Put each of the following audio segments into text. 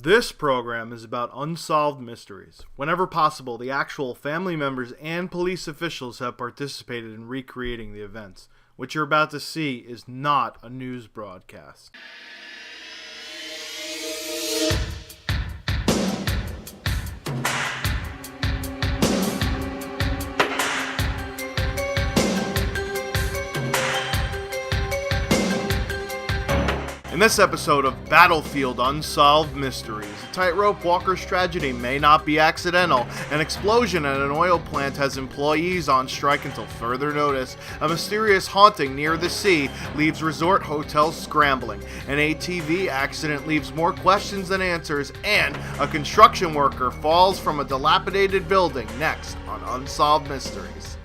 This program is about unsolved mysteries. Whenever possible, the actual family members and police officials have participated in recreating the events. What you're about to see is not a news broadcast. In this episode of Battlefield Unsolved Mysteries, a tightrope walker's tragedy may not be accidental, an explosion at an oil plant has employees on strike until further notice, a mysterious haunting near the sea leaves resort hotels scrambling, an ATV accident leaves more questions than answers, and a construction worker falls from a dilapidated building. Next on Unsolved Mysteries.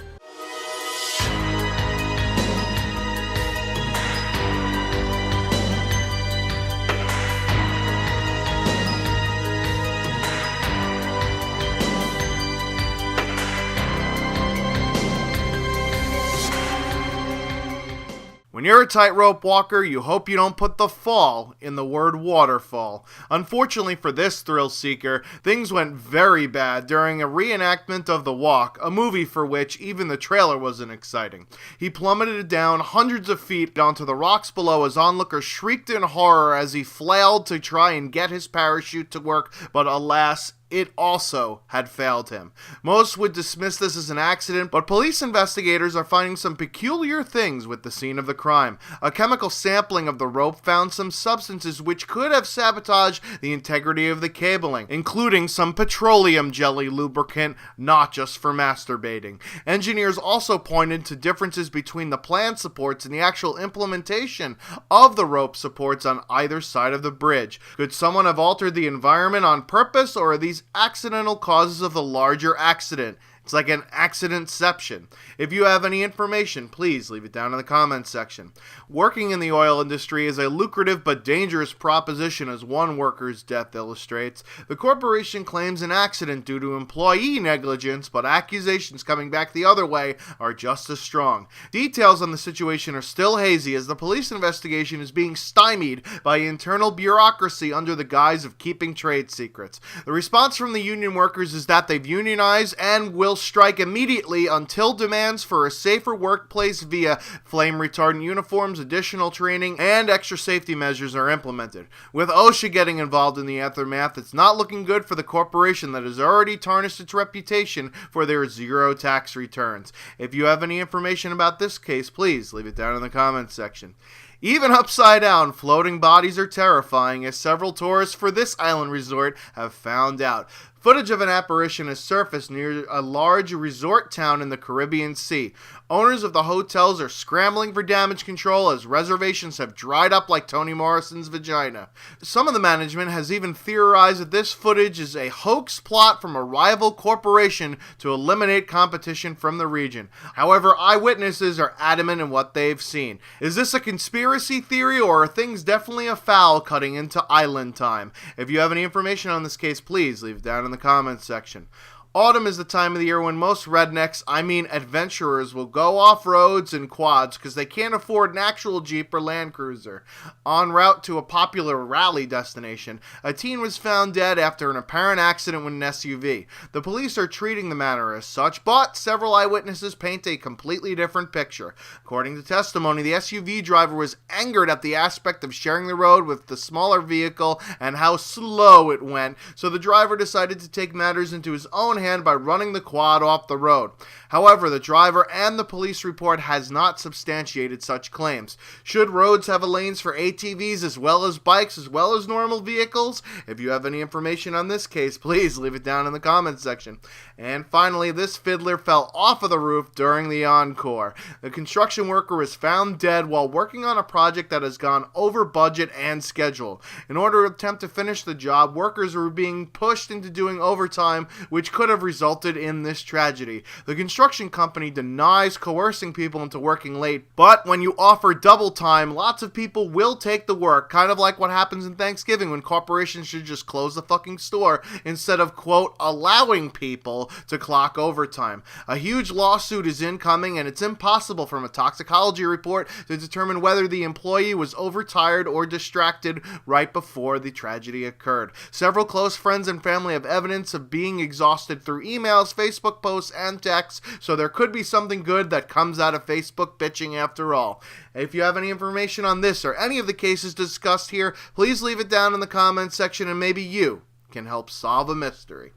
When you're a tightrope walker, you hope you don't put the fall in the word waterfall. Unfortunately for this thrill seeker, things went very bad during a reenactment of The Walk, a movie for which even the trailer wasn't exciting. He plummeted down hundreds of feet onto the rocks below as onlookers shrieked in horror as he flailed to try and get his parachute to work, but alas, it also had failed him. Most would dismiss this as an accident, but police investigators are finding some peculiar things with the scene of the crime. A chemical sampling of the rope found some substances which could have sabotaged the integrity of the cabling, including some petroleum jelly lubricant, not just for masturbating. Engineers also pointed to differences between the plan supports and the actual implementation of the rope supports on either side of the bridge. Could someone have altered the environment on purpose, or are these accidental causes of the larger accident? It's like an accidentception. If you have any information, please leave it down in the comments section. Working in the oil industry is a lucrative but dangerous proposition, as one worker's death illustrates. The corporation claims an accident due to employee negligence, but accusations coming back the other way are just as strong. Details on the situation are still hazy, as the police investigation is being stymied by internal bureaucracy under the guise of keeping trade secrets. The response from the union workers is that they've unionized and will strike immediately until demands for a safer workplace via flame retardant uniforms, additional training, and extra safety measures are implemented. With OSHA getting involved in the aftermath, it's not looking good for the corporation that has already tarnished its reputation for their zero tax returns. If you have any information about this case, please leave it down in the comments section. Even upside down, floating bodies are terrifying, as several tourists for this island resort have found out. Footage of an apparition has surfaced near a large resort town in the Caribbean Sea. Owners of the hotels are scrambling for damage control as reservations have dried up like Toni Morrison's vagina. Some of the management has even theorized that this footage is a hoax plot from a rival corporation to eliminate competition from the region. However, eyewitnesses are adamant in what they've seen. Is this a conspiracy theory, or are things definitely afoul cutting into island time? If you have any information on this case, please leave it down in the comments section. Autumn is the time of the year when most rednecks, adventurers, will go off roads in quads because they can't afford an actual Jeep or Land Cruiser. En route to a popular rally destination, a teen was found dead after an apparent accident with an SUV. The police are treating the matter as such, but several eyewitnesses paint a completely different picture. According to testimony, the SUV driver was angered at the aspect of sharing the road with the smaller vehicle and how slow it went, so the driver decided to take matters into his own hand by running the quad off the road. However, the driver and the police report has not substantiated such claims. Should roads have lanes for ATVs as well as bikes as well as normal vehicles? If you have any information on this case, please leave it down in the comments section. And finally, this fiddler fell off of the roof during the encore. The construction worker was found dead while working on a project that has gone over budget and schedule. In order to attempt to finish the job, workers were being pushed into doing overtime, which could could have resulted in this tragedy. The construction company denies coercing people into working late, but when you offer double time, lots of people will take the work, kind of like what happens in Thanksgiving when corporations should just close the fucking store instead of, quote, allowing people to clock overtime. A huge lawsuit is incoming, and it's impossible from a toxicology report to determine whether the employee was overtired or distracted right before the tragedy occurred. Several close friends and family have evidence of being exhausted through emails, Facebook posts, and texts, so there could be something good that comes out of Facebook bitching after all. If you have any information on this or any of the cases discussed here, please leave it down in the comments section and maybe you can help solve a mystery.